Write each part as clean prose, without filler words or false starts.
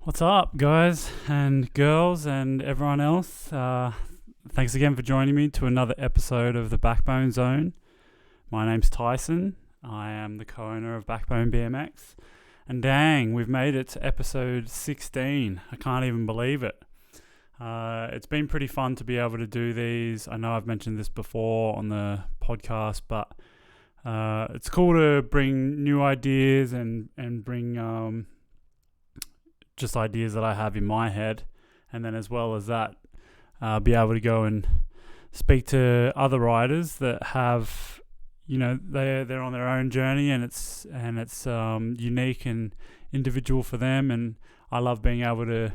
What's up, guys and girls and everyone else? Thanks again for joining me to another episode of the Back Bone Zone. My name's Tyson. I am the co-owner of Back Bone BMX. And dang, we've made it to episode 16. I can't even believe it. It's been pretty fun to be able to do these. I know I've mentioned this before on the podcast, but it's cool to bring new ideas and bring just ideas that I have in my head, and then as well as that, be able to go and speak to other riders that have, they're on their own journey, and it's unique and individual for them, and I love being able to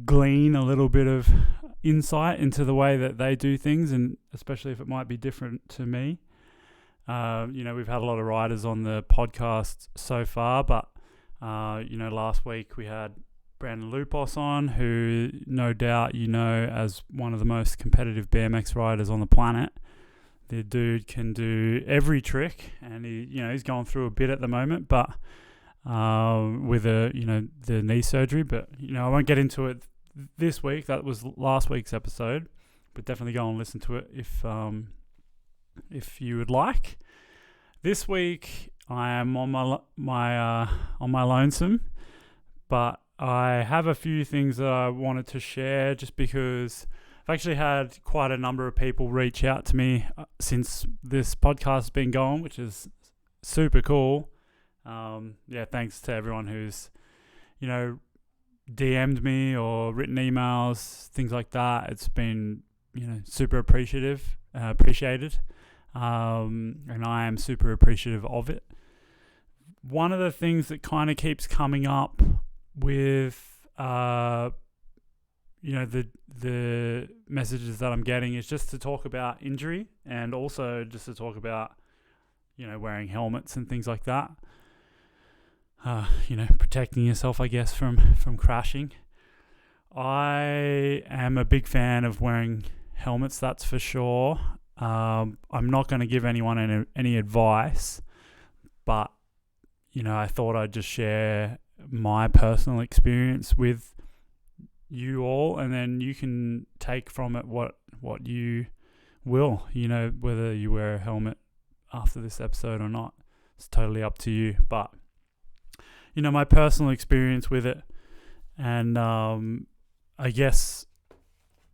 glean a little bit of insight into the way that they do things, and especially if it might be different to me. We've had a lot of riders on the podcast so far, but last week we had Brandon Lupos on, who no doubt as one of the most competitive BMX riders on the planet. The dude can do every trick, and he's going through a bit at the moment, but with the knee surgery. But I won't get into it this week. That was last week's episode, but definitely go and listen to it if you would like. This week I am on my lonesome, but I have a few things that I wanted to share, just because I've actually had quite a number of people reach out to me since this podcast has been going, which is super cool. Thanks to everyone who's DM'd me or written emails, things like that. It's been super appreciated. And I am super appreciative of it. One of the things that kind of keeps coming up with the messages that I'm getting is just to talk about injury, and also just to talk about wearing helmets and things like that. Protecting yourself, I guess, from crashing. I am a big fan of wearing helmets, that's for sure. I'm not going to give anyone any advice, but I thought I'd just share my personal experience with you all, and then you can take from it what you will. Whether you wear a helmet after this episode or not, it's totally up to you. But my personal experience with it, and I guess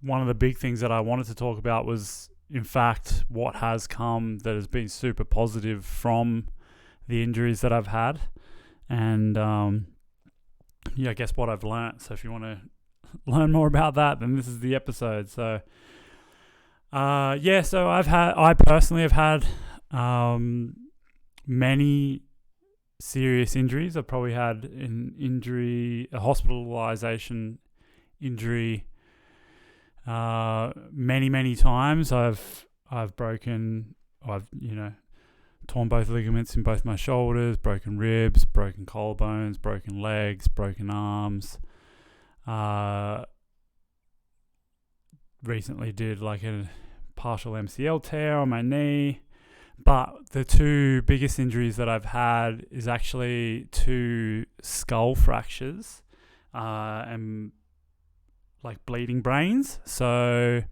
one of the big things that I wanted to talk about was, in fact, what has come that has been super positive from the injuries that I've had, and I guess what I've learnt. So if you want to learn more about that, then this is the episode. So I personally have had many serious injuries. I've probably had a hospitalization injury many times. I've torn both ligaments in both my shoulders, broken ribs, broken collarbones, broken legs, broken arms. Recently did like a partial MCL tear on my knee. But the two biggest injuries that I've had is actually two skull fractures and like bleeding brains. So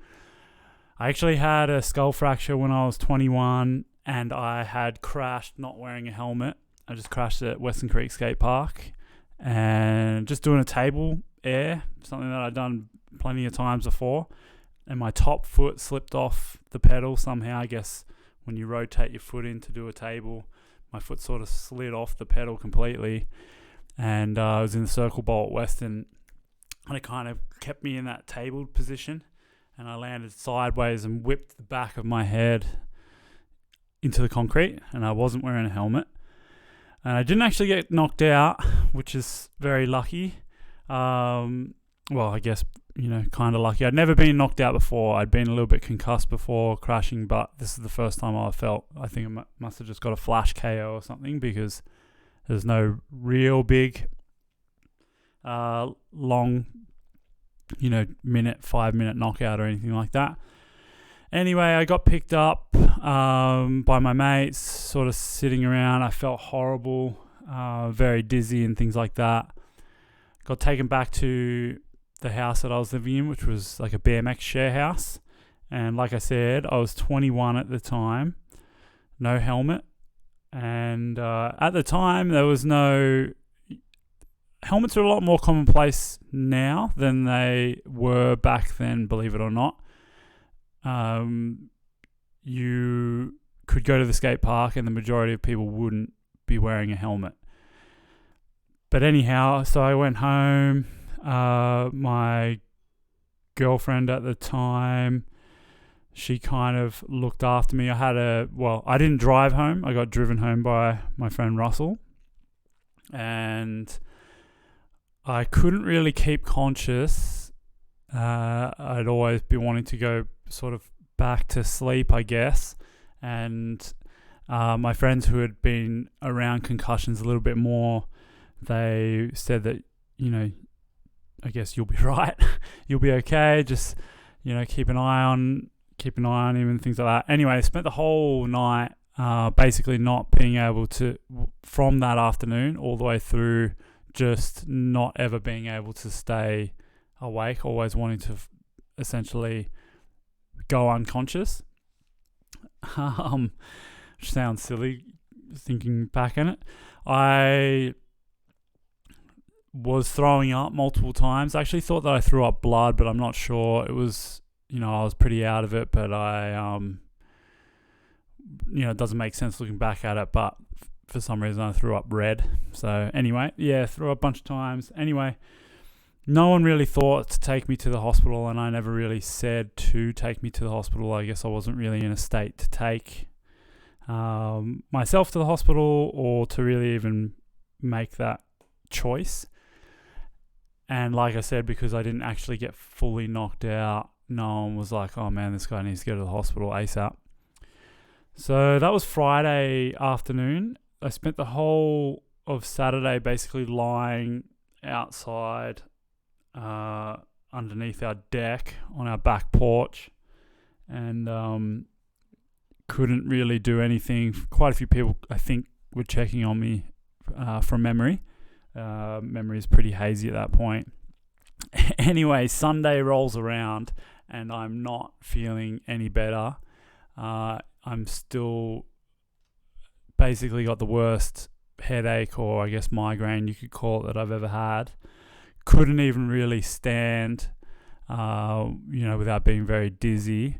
I actually had a skull fracture when I was 21, and I had crashed not wearing a helmet. I just crashed at Western Creek Skate Park and just doing a table air, something that I'd done plenty of times before, and my top foot slipped off the pedal somehow. I guess when you rotate your foot in to do a table, my foot sort of slid off the pedal completely, and I was in the circle bowl at Western, and it kind of kept me in that tabled position, and I landed sideways and whipped the back of my head into the concrete, and I wasn't wearing a helmet, and I didn't actually get knocked out, which is very lucky. I guess kind of lucky. I'd never been knocked out before. I'd been a little bit concussed before crashing, but this is the first time I think I must have just got a flash KO or something, because there's no real big long 5-minute knockout or anything like that. Anyway, I got picked up by my mates, sort of sitting around. I felt horrible, very dizzy and things like that. got taken back to the house that I was living in, which was like a BMX share house. And like I said, I was 21 at the time, no helmet. And at the time, there was no... Helmets are a lot more commonplace now than they were back then, believe it or not. You could go to the skate park and the majority of people wouldn't be wearing a helmet. But anyhow, so I went home. My girlfriend at the time, she kind of looked after me. I didn't drive home. I got driven home by my friend Russell. And I couldn't really keep conscious. I'd always be wanting to go sort of back to sleep, I guess. And my friends who had been around concussions a little bit more, they said that, I guess you'll be right. You'll be okay. Just, keep an eye on him and things like that. Anyway, I spent the whole night basically not being able to, from that afternoon all the way through, just not ever being able to stay awake, always wanting to essentially go unconscious. Which sounds silly thinking back on it. I was throwing up multiple times. I actually thought that I threw up blood, but I'm not sure. It was, I was pretty out of it, but it doesn't make sense looking back at it, but for some reason I threw up red. So anyway, threw up a bunch of times. Anyway, no one really thought to take me to the hospital, and I never really said to take me to the hospital. I guess I wasn't really in a state to take myself to the hospital or to really even make that choice. And like I said, because I didn't actually get fully knocked out, no one was like, oh man, this guy needs to go to the hospital ASAP. So that was Friday afternoon. I spent the whole of Saturday basically lying outside underneath our deck on our back porch, and couldn't really do anything. Quite a few people, I think, were checking on me from memory. Memory is pretty hazy at that point. Anyway, Sunday rolls around and I'm not feeling any better. I'm still basically got the worst headache, or I guess migraine you could call it, that I've ever had. Couldn't even really stand, without being very dizzy.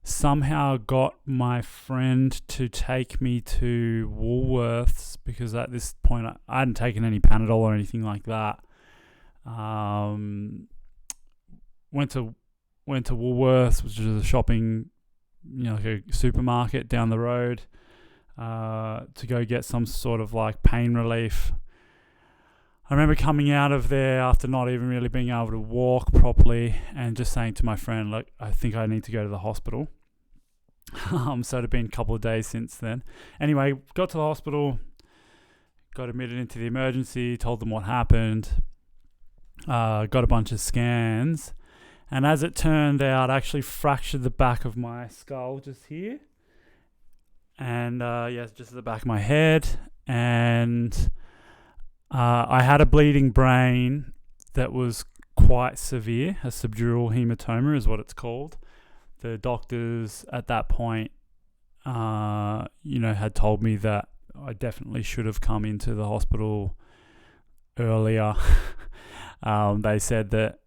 Somehow got my friend to take me to Woolworths, because at this point I hadn't taken any Panadol or anything like that. Went to Woolworths, which is a shopping, like a supermarket down the road, to go get some sort of like pain relief. I remember coming out of there after not even really being able to walk properly and just saying to my friend, look, I think I need to go to the hospital. So it had been a couple of days since then. Anyway, got to the hospital, got admitted into the emergency, told them what happened, got a bunch of scans. And as it turned out, I actually fractured the back of my skull just here. And just at the back of my head. And I had a bleeding brain that was quite severe. A subdural hematoma is what it's called. The doctors at that point, had told me that I definitely should have come into the hospital earlier. They said that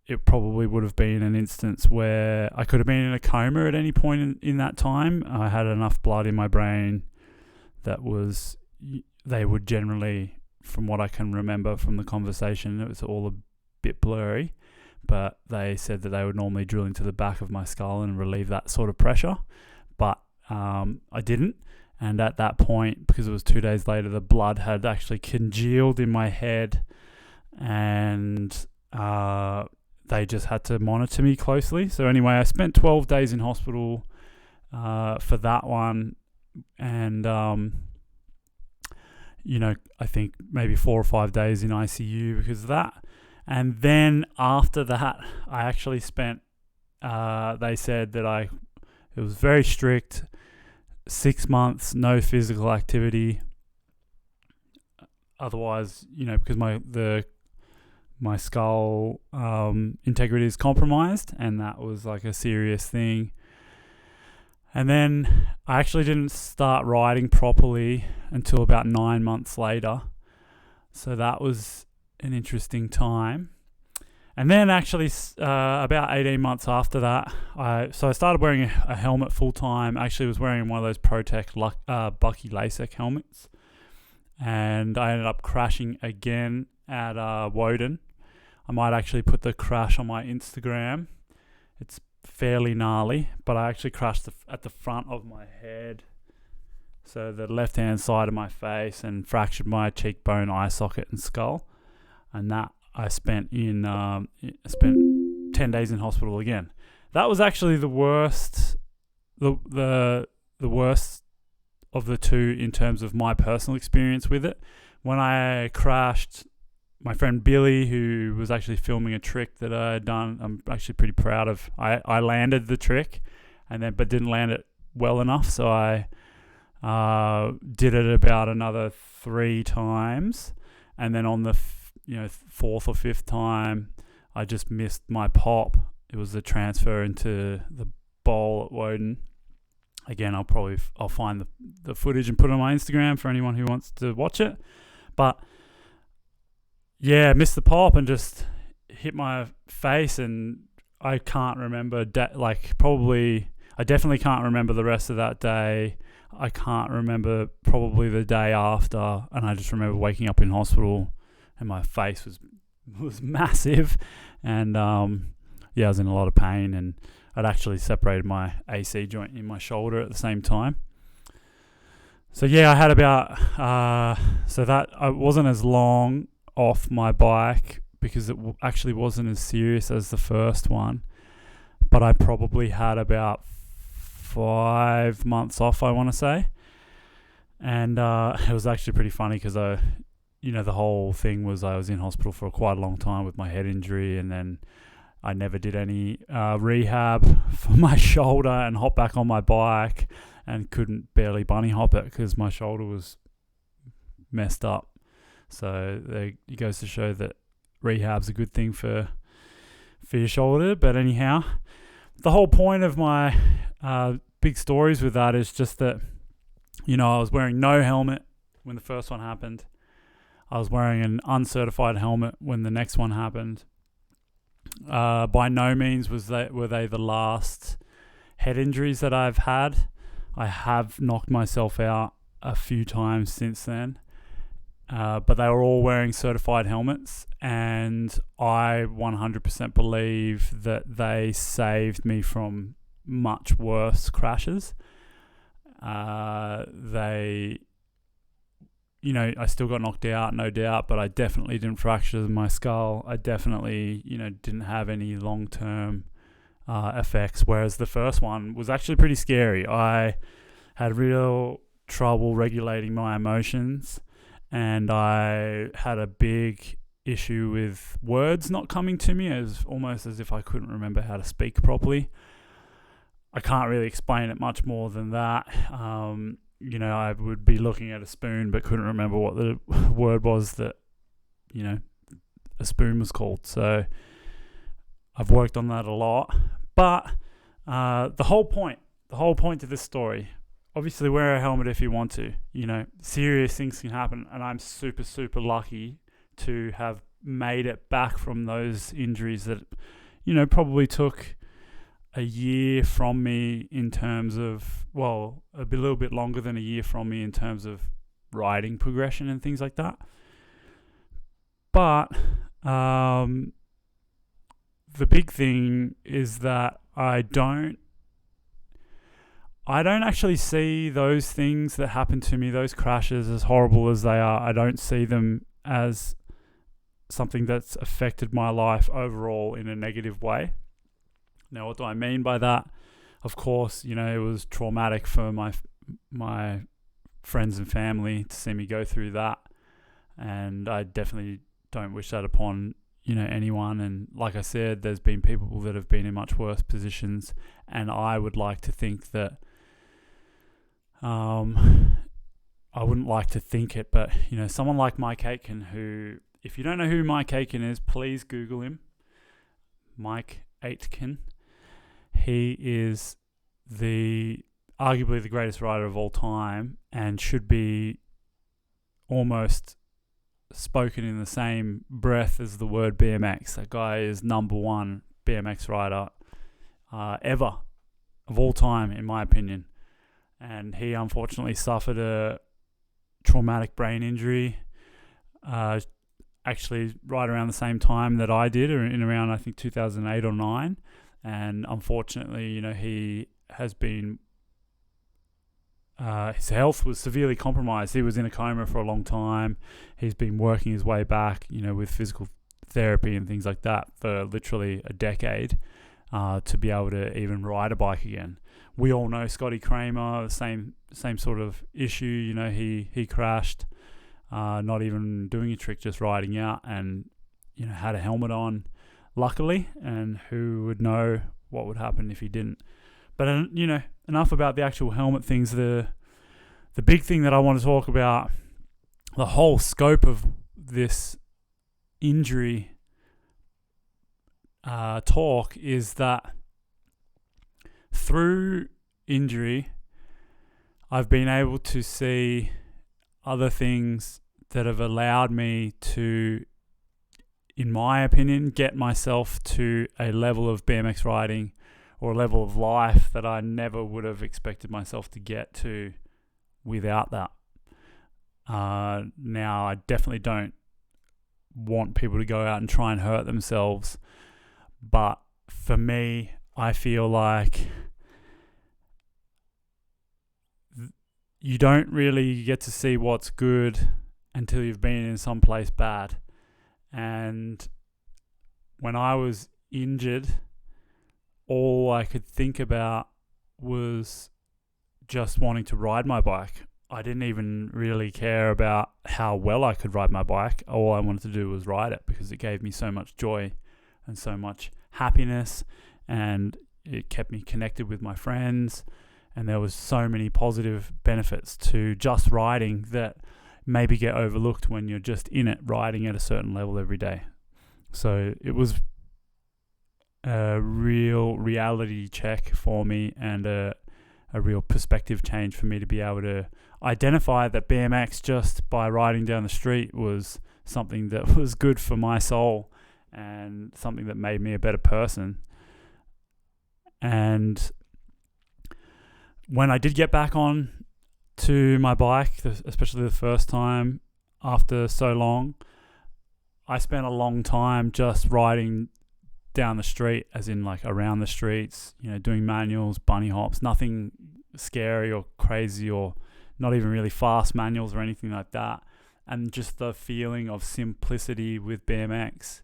it probably would have been an instance where I could have been in a coma at any point in that time. I had enough blood in my brain that they would generally, from what I can remember from the conversation, it was all a bit blurry, but they said that they would normally drill into the back of my skull and relieve that sort of pressure. But I didn't. And at that point, because it was 2 days later, the blood had actually congealed in my head, and they just had to monitor me closely. So anyway, I spent 12 days in hospital for that one. And, I think maybe 4 or 5 days in ICU because of that. And then after that, I actually spent, they said that it was very strict, 6 months, no physical activity. Otherwise, because my skull integrity is compromised, and that was like a serious thing. And then I actually didn't start riding properly until about 9 months later. So that was an interesting time. And then actually about 18 months after that, I started wearing a helmet full time. Actually was wearing one of those ProTech Bucky LASIK helmets. And I ended up crashing again at Woden. I might actually put the crash on my Instagram. It's fairly gnarly, but I actually crashed at the front of my head. So the left-hand side of my face, and fractured my cheekbone, eye socket, and skull. And that I spent 10 days in hospital again. That was actually the worst, the worst of the two in terms of my personal experience with it. When I crashed, my friend Billy, who was actually filming a trick that I had done, I'm actually pretty proud of. I landed the trick, but didn't land it well enough, so I did it about another 3 times, and then on the fourth or fifth time, I just missed my pop. It was the transfer into the bowl at Woden. Again, I'll find the footage and put it on my Instagram for anyone who wants to watch it. But yeah, missed the pop and just hit my face, and I can't remember. I definitely can't remember the rest of that day. I can't remember probably the day after, and I just remember waking up in hospital, and my face was massive, and I was in a lot of pain, and I'd actually separated my AC joint in my shoulder at the same time. So yeah, I had about so that I wasn't as long off my bike because it actually wasn't as serious as the first one, but I probably had about 5 months off, I want to say. And it was actually pretty funny because the whole thing was I was in hospital for quite a long time with my head injury, and then I never did any rehab for my shoulder and hopped back on my bike and couldn't barely bunny hop it because my shoulder was messed up. So it goes to show that rehab's a good thing for your shoulder. But anyhow, the whole point of my big stories with that is just that, I was wearing no helmet when the first one happened. I was wearing an uncertified helmet when the next one happened. By no means were they the last head injuries that I've had. I have knocked myself out a few times since then. But they were all wearing certified helmets, and I 100% believe that they saved me from much worse crashes. I still got knocked out, no doubt, but I definitely didn't fracture my skull. I definitely, didn't have any long-term effects, whereas the first one was actually pretty scary. I had real trouble regulating my emotions, and I had a big issue with words not coming to me, almost as if I couldn't remember how to speak properly. I can't really explain it much more than that. I would be looking at a spoon but couldn't remember what the word was that, a spoon was called. So I've worked on that a lot. But the whole point to this story, obviously wear a helmet if you want to. Serious things can happen, and I'm super, super lucky to have made it back from those injuries that, probably took a year from me in terms of, a little bit longer than a year from me in terms of riding progression and things like that. But the big thing is that I don't actually see those things that happen to me, those crashes, as horrible as they are. I don't see them as something that's affected my life overall in a negative way. Now, what do I mean by that? Of course, it was traumatic for my friends and family to see me go through that, and I definitely don't wish that upon anyone. And like I said, there's been people that have been in much worse positions, and I would like to think that I wouldn't like to think it, but someone like Mike Aitken, who if you don't know who Mike Aitken is, please Google him. Mike Aitken. He is arguably the greatest rider of all time and should be almost spoken in the same breath as the word BMX. That guy is number one BMX rider ever of all time, in my opinion. And he unfortunately suffered a traumatic brain injury actually right around the same time that I did, or in around I think 2008 or 9. And unfortunately, he has been his health was severely compromised. He was in a coma for a long time. He's been working his way back, with physical therapy and things like that for literally a decade to be able to even ride a bike again. We all know Scotty Kramer, the same sort of issue. He crashed, not even doing a trick, just riding out, and had a helmet on, luckily. And who would know what would happen if he didn't? But enough about the actual helmet things. The big thing that I want to talk about, the whole scope of this injury talk, is that through injury, I've been able to see other things that have allowed me to, in my opinion, get myself to a level of BMX riding or a level of life that I never would have expected myself to get to without that. Now, I definitely don't want people to go out and try and hurt themselves, but for me, I feel like you don't really get to see what's good until you've been in some place bad. And when I was injured, all I could think about was just wanting to ride my bike. I didn't even really care about how well I could ride my bike. All I wanted to do was ride it because it gave me so much joy and so much happiness, and it kept me connected with my friends, and there was so many positive benefits to just riding that maybe get overlooked when you're just in it, riding at a certain level every day. So it was a real reality check for me, and a real perspective change for me to be able to identify that BMX, just by riding down the street, was something that was good for my soul and something that made me a better person. And when I did get back on to my bike, especially the first time after so long, I spent a long time just riding down the street, as in like around the streets, doing manuals, bunny hops, nothing scary or crazy, or not even really fast manuals or anything like that. And just the feeling of simplicity with BMX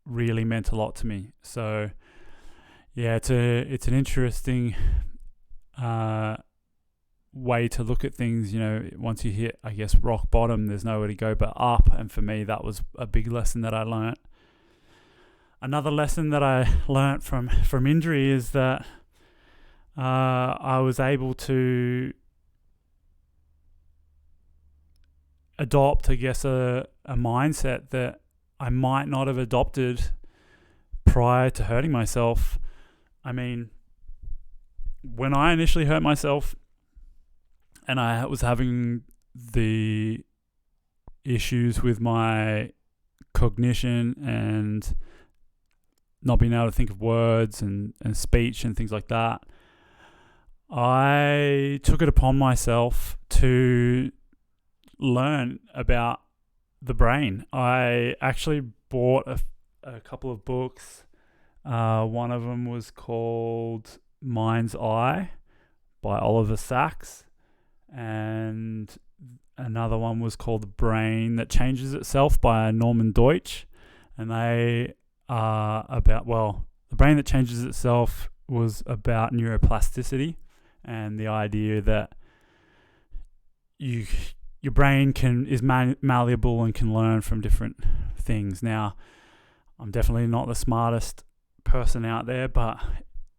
really meant a lot to me. So yeah, it's an interesting way to look at things. Once you hit, I guess, rock bottom, there's nowhere to go but up. And for me, that was a big lesson that I learnt. Another lesson that I learnt from injury is that I was able to adopt, I guess, a mindset that I might not have adopted prior to hurting myself. I mean, when I initially hurt myself and I was having the issues with my cognition and not being able to think of words and speech and things like that, I took it upon myself to learn about the brain. I actually bought a couple of books. One of them was called Mind's Eye by Oliver Sacks, and another one was called The Brain That Changes Itself by Norman Deutsch. And they are about, The Brain That Changes Itself was about neuroplasticity and the idea that your brain is malleable and can learn from different things. Now, I'm definitely not the smartest person out there, but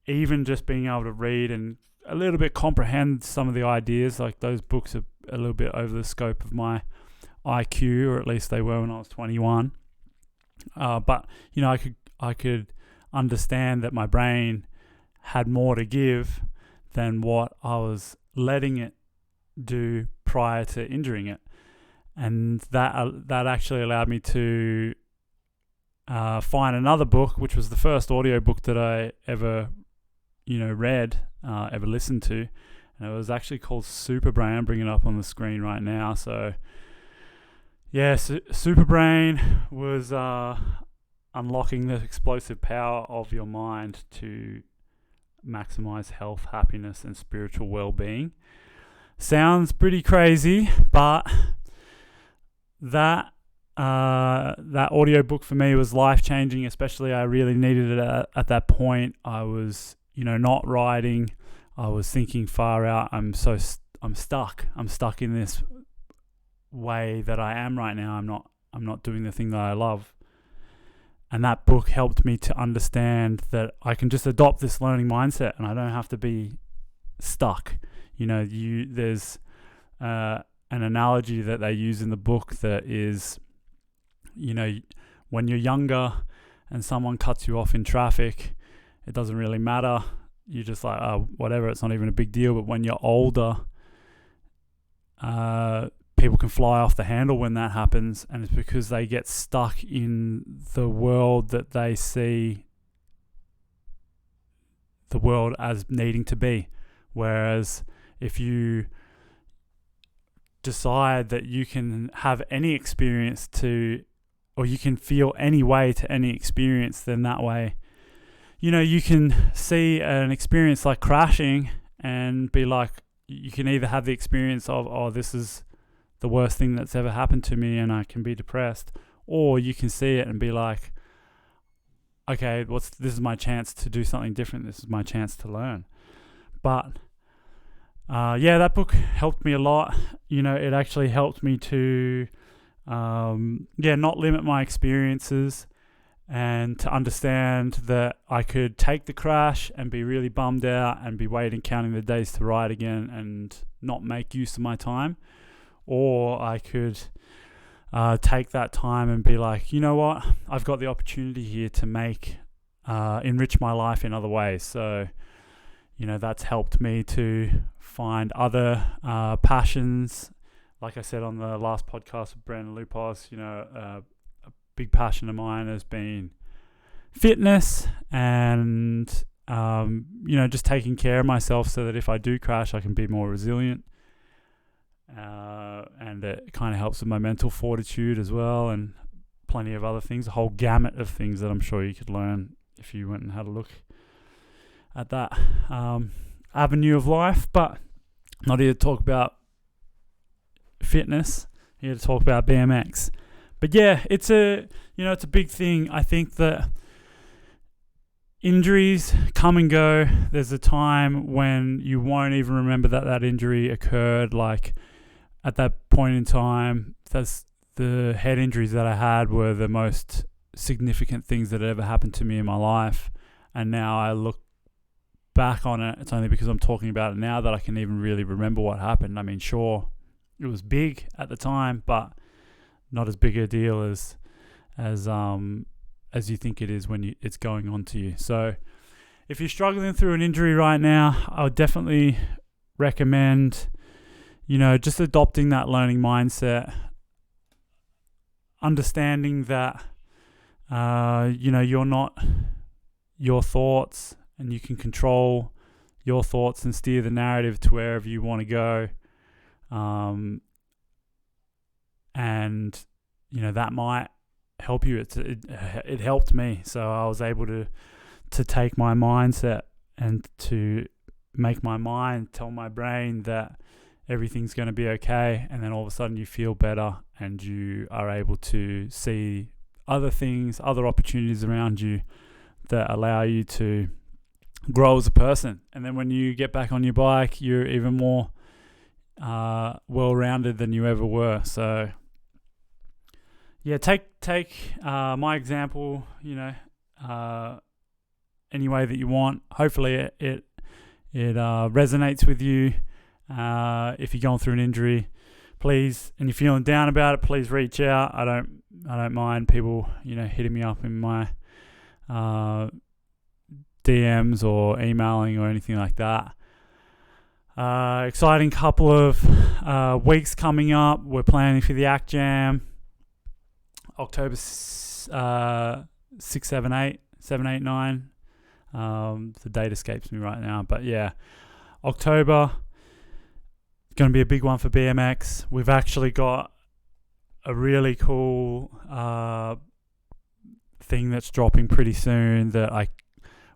even just being able to read and a little bit comprehend some of the ideas, like those books are a little bit over the scope of my IQ, or at least they were when I was 21. But I could understand that my brain had more to give than what I was letting it do prior to injuring it, and that actually allowed me to find another book, which was the first audio book that I ever read, ever listened to, and it was actually called Super Brain. I'm bringing it up on the screen right now. So yeah, Super Brain was unlocking the explosive power of your mind to maximize health, happiness, and spiritual well-being. Sounds pretty crazy, but that audiobook for me was life-changing. Especially, I really needed it at that point. I was, not riding. I was thinking far out. I'm stuck. I'm stuck in this way that I am right now. I'm not doing the thing that I love. And that book helped me to understand that I can just adopt this learning mindset, and I don't have to be stuck. There's an analogy that they use in the book that is, when you're younger and someone cuts you off in traffic, it doesn't really matter. You're just like, oh, whatever, it's not even a big deal. But when you're older, people can fly off the handle when that happens, and it's because they get stuck in the world that they see the world as needing to be. Whereas if you decide that you can have any experience or you can feel any way to any experience, then that way, you can see an experience like crashing and be like, you can either have the experience of, oh, this is the worst thing that's ever happened to me and I can be depressed, or you can see it and be like, okay, this is my chance to do something different. This is my chance to learn. But that book helped me a lot. It actually helped me to not limit my experiences, and to understand that I could take the crash and be really bummed out and be waiting, counting the days to ride again and not make use of my time. Or I could take that time and be like, you know what, I've got the opportunity here to enrich my life in other ways. So, that's helped me to find other passions. Like I said on the last podcast with Brandon Lupos, a big passion of mine has been fitness and, just taking care of myself so that if I do crash, I can be more resilient. And it kind of helps with my mental fortitude as well, and plenty of other things, a whole gamut of things that I'm sure you could learn if you went and had a look at that avenue of life. But I'm not here to talk about fitness, I'm here to talk about BMX. But yeah, it's a big thing. I think that injuries come and go. There's a time when you won't even remember that injury occurred. Like at that point in time, the head injuries that I had were the most significant things that had ever happened to me in my life. And now I look back on it, it's only because I'm talking about it now that I can even really remember what happened. I mean, sure, it was big at the time, but not as big a deal as you think it is when it's going on to you. So if you're struggling through an injury right now, I would definitely recommend, just adopting that learning mindset, understanding that, you're not your thoughts, and you can control your thoughts and steer the narrative to wherever you want to go. And that might help you. It helped me. So I was able to take my mindset and to make my mind tell my brain that everything's going to be okay, and then all of a sudden you feel better and you are able to see other things, other opportunities around you that allow you to grow as a person. And then when you get back on your bike, you're even more well-rounded than you ever were. So yeah, take my example, any way that you want. Hopefully it resonates with you if you're going through an injury. please, and you're feeling down about it, please reach out. I don't mind people, hitting me up in my DMs or emailing or anything like that. Exciting couple of weeks coming up. We're planning for the Act Jam, October 6, 7, 8, 9. The date escapes me right now, but yeah, October, going to be a big one for BMX. We've actually got a really cool thing that's dropping pretty soon that I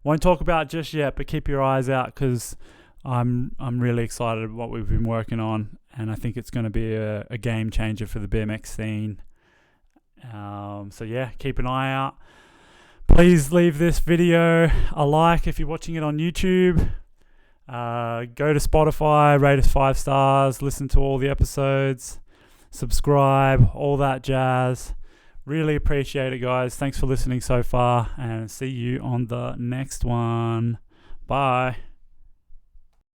won't talk about just yet, but keep your eyes out, because I'm really excited about what we've been working on, and I think it's going to be a game changer for the BMX scene. So yeah, keep an eye out. Please leave this video a like if you're watching it on YouTube. Go to Spotify, rate us 5 stars, listen to all the episodes, subscribe, all that jazz. Really appreciate it, guys. Thanks for listening so far, and see you on the next one. Bye.